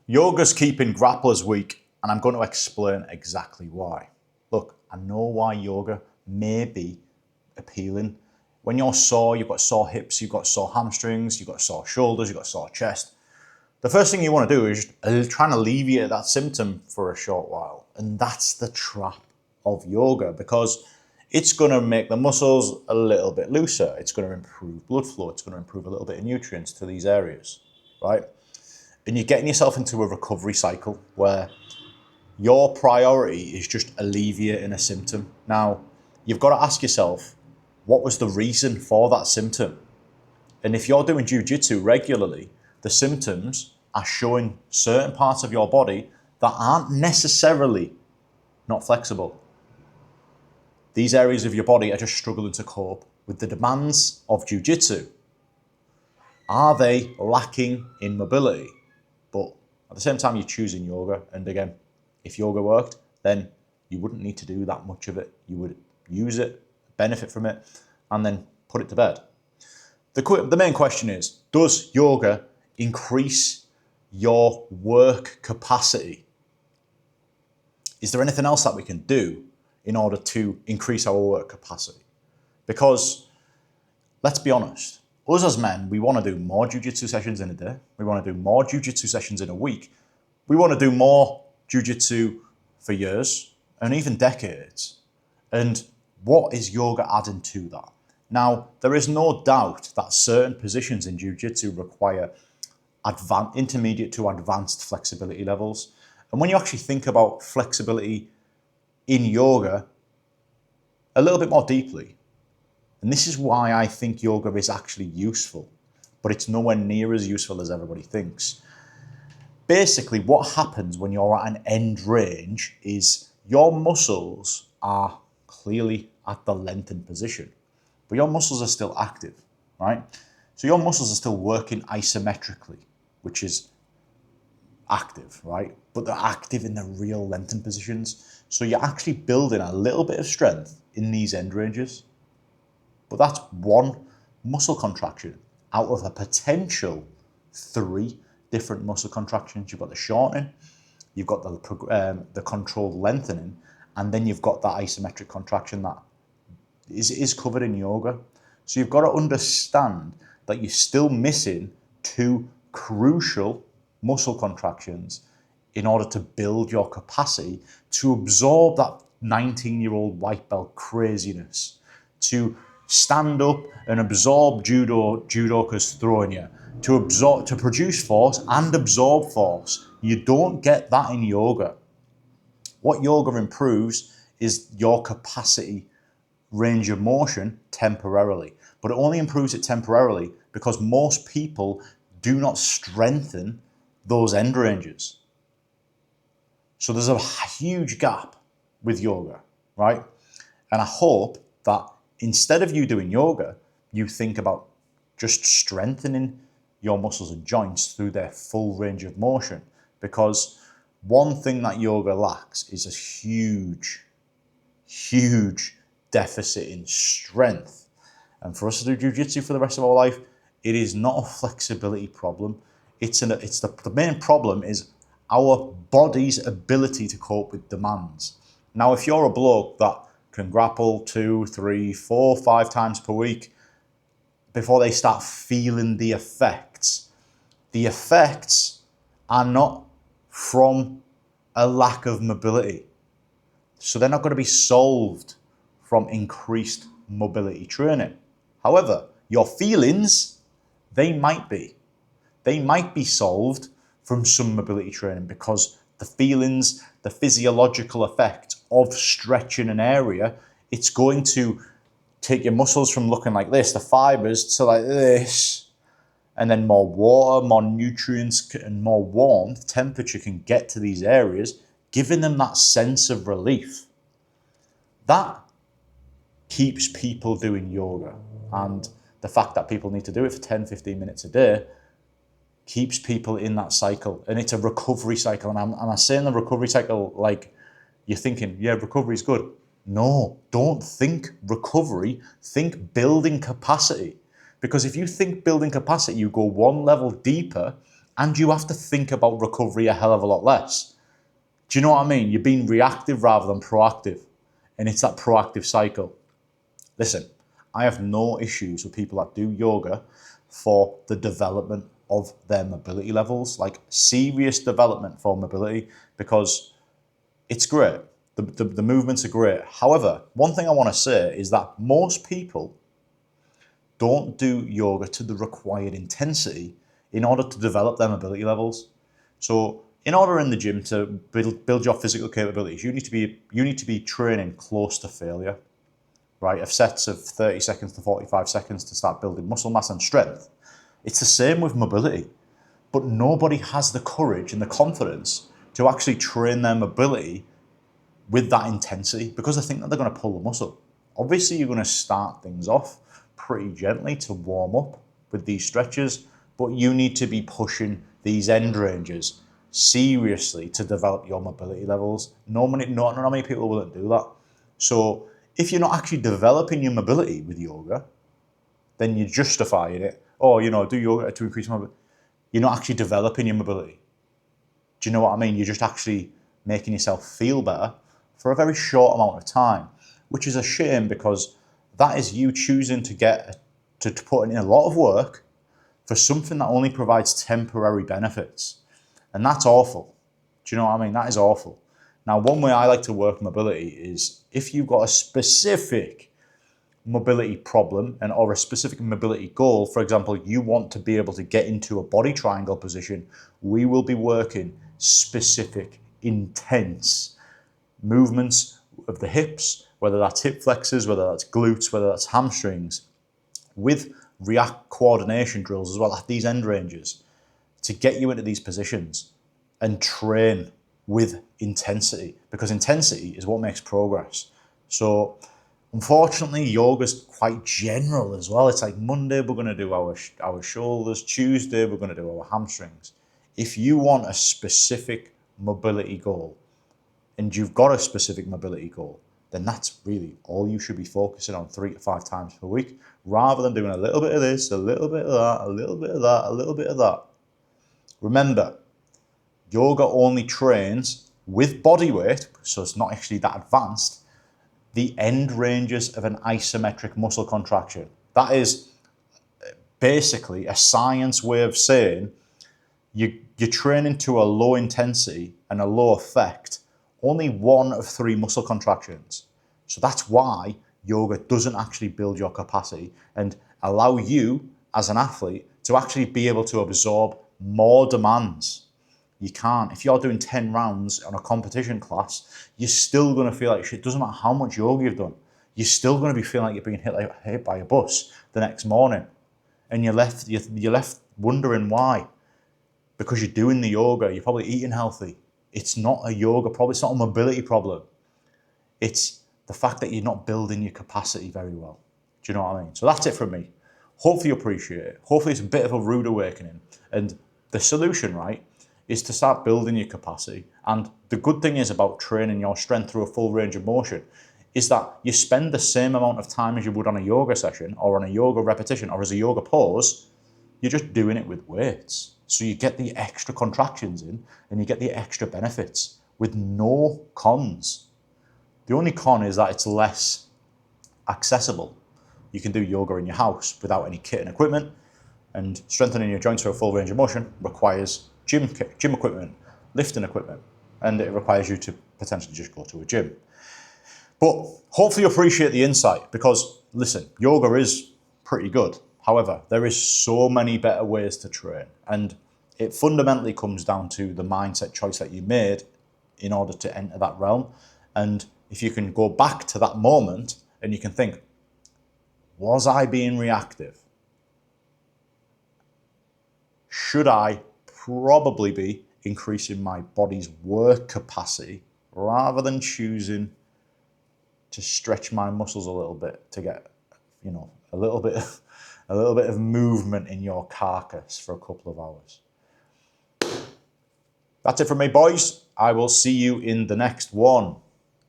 Yoga's keeping grapplers weak, and I'm going to explain exactly why. Look, I know why yoga may be appealing. When you're sore, you've got sore hips, you've got sore hamstrings, you've got sore shoulders, you've got sore chest. The first thing you want to do is just try and alleviate that symptom for a short while. And that's the trap of yoga, because it's going to make the muscles a little bit looser. It's going to improve blood flow. It's going to improve a little bit of nutrients to these areas, right? And you're getting yourself into a recovery cycle where your priority is just alleviating a symptom. Now, you've got to ask yourself, what was the reason for that symptom? And if you're doing jiu-jitsu regularly, the symptoms are showing certain parts of your body that aren't necessarily not flexible. These areas of your body are just struggling to cope with the demands of jiu-jitsu. Are they lacking in mobility? But at the same time, you're choosing yoga. And again, if yoga worked, then you wouldn't need to do that much of it. You would use it, benefit from it, and then put it to bed. The main question is, does yoga increase your work capacity? Is there anything else that we can do in order to increase our work capacity? Because let's be honest, us as men, we want to do more jiu-jitsu sessions in a day. We want to do more jiu-jitsu sessions in a week. We want to do more jiu-jitsu for years and even decades. And what is yoga adding to that? Now, there is no doubt that certain positions in jiu-jitsu require intermediate to advanced flexibility levels. And when you actually think about flexibility in yoga a little bit more deeply, and this is why I think yoga is actually useful, but it's nowhere near as useful as everybody thinks. Basically, what happens when you're at an end range is your muscles are clearly at the lengthened position, but your muscles are still active, right? So your muscles are still working isometrically, which is active, right? But they're active in the real lengthened positions. So you're actually building a little bit of strength in these end ranges. But that's one muscle contraction out of a potential 3 different muscle contractions. You've got the shortening, you've got the controlled lengthening, and then you've got that isometric contraction that is covered in yoga. So you've got to understand that you're still missing 2 crucial muscle contractions in order to build your capacity to absorb that 19-year-old white belt craziness, to stand up and absorb judokas throwing you, to produce force and absorb force. You don't get that in yoga. What yoga improves is your capacity range of motion temporarily, but it only improves it temporarily because most people do not strengthen those end ranges. So there's a huge gap with yoga, right? And I hope that instead of you doing yoga, you think about just strengthening your muscles and joints through their full range of motion. Because one thing that yoga lacks is a huge, huge deficit in strength. And for us to do jiu-jitsu for the rest of our life, it is not a flexibility problem. The main problem is our body's ability to cope with demands. Now, if you're a bloke that can grapple 2, 3, 4, 5 times per week before they start feeling the effects are not from a lack of mobility. So they're not going to be solved from increased mobility training. However, your feelings, they might be. They might be solved from some mobility training because the feelings, the physiological effect of stretching an area, it's going to take your muscles from looking like this, the fibers, to like this, and then more water, more nutrients, and more warmth, temperature can get to these areas, giving them that sense of relief. That keeps people doing yoga. And the fact that people need to do it for 10, 15 minutes a day keeps people in that cycle. And it's a recovery cycle. And I'm saying the recovery cycle like you're thinking, yeah, recovery is good. No, don't think recovery, think building capacity. Because if you think building capacity, you go one level deeper And you have to think about recovery a hell of a lot less. Do you know what I mean? You're being reactive rather than proactive. And it's that proactive cycle. Listen, I have no issues with people that do yoga for the development of their mobility levels, like serious development for mobility, because it's great. The movements are great. However, one thing I want to say is that most people don't do yoga to the required intensity in order to develop their mobility levels. So in order in the gym to build your physical capabilities, you need to be training close to failure, right? Of sets of 30 seconds to 45 seconds to start building muscle mass and strength. It's the same with mobility, but nobody has the courage and the confidence to actually train their mobility with that intensity because they think that they're going to pull the muscle. Obviously, you're going to start things off pretty gently to warm up with these stretches, but you need to be pushing these end ranges seriously to develop your mobility levels. Not many people will do that. So if you're not actually developing your mobility with yoga, then you're justifying it. Oh, do yoga to increase mobility. You're not actually developing your mobility. Do you know what I mean? You're just actually making yourself feel better for a very short amount of time, which is a shame because that is you choosing to put in a lot of work for something that only provides temporary benefits. And that's awful. Do you know what I mean? That is awful. Now, one way I like to work mobility is if you've got a specific mobility problem or a specific mobility goal, for example, you want to be able to get into a body triangle position, we will be working specific, intense movements of the hips, whether that's hip flexors, whether that's glutes, whether that's hamstrings, with react coordination drills as well at these end ranges to get you into these positions and train with intensity, because intensity is what makes progress. So unfortunately, yoga's quite general as well. It's like Monday we're going to do our shoulders, Tuesday we're going to do our hamstrings. If you want a specific mobility goal, and you've got a specific mobility goal, then that's really all you should be focusing on 3 to 5 times per week, rather than doing a little bit of this, a little bit of that, a little bit of that, a little bit of that. Remember, yoga only trains with body weight, so it's not actually that advanced, the end ranges of an isometric muscle contraction. That is basically a science way of saying you're training to a low intensity and a low effect only 1 of 3 muscle contractions. So that's why yoga doesn't actually build your capacity and allow you as an athlete to actually be able to absorb more demands. You can't. If you're doing 10 rounds on a competition class, you're still going to feel like shit. It doesn't matter how much yoga you've done. You're still going to be feeling like you're being hit by a bus the next morning. And you're left wondering why. Because you're doing the yoga, you're probably eating healthy. It's not a yoga problem. It's not a mobility problem. It's the fact that you're not building your capacity very well. Do you know what I mean? So that's it from me. Hopefully you appreciate it. Hopefully it's a bit of a rude awakening. And the solution, right, is to start building your capacity. And the good thing is about training your strength through a full range of motion is that you spend the same amount of time as you would on a yoga session or on a yoga repetition or as a yoga pose. You're just doing it with weights. So you get the extra contractions in and you get the extra benefits with no cons. The only con is that it's less accessible. You can do yoga in your house without any kit and equipment, and strengthening your joints for a full range of motion requires gym equipment, lifting equipment, and it requires you to potentially just go to a gym. But hopefully you appreciate the insight because, listen, yoga is pretty good. However, there is so many better ways to train, and it fundamentally comes down to the mindset choice that you made in order to enter that realm. And if you can go back to that moment and you can think, was I being reactive? Should I probably be increasing my body's work capacity rather than choosing to stretch my muscles a little bit to get, a little bit of movement in your carcass for a couple of hours? That's it from me, boys. I will see you in the next one.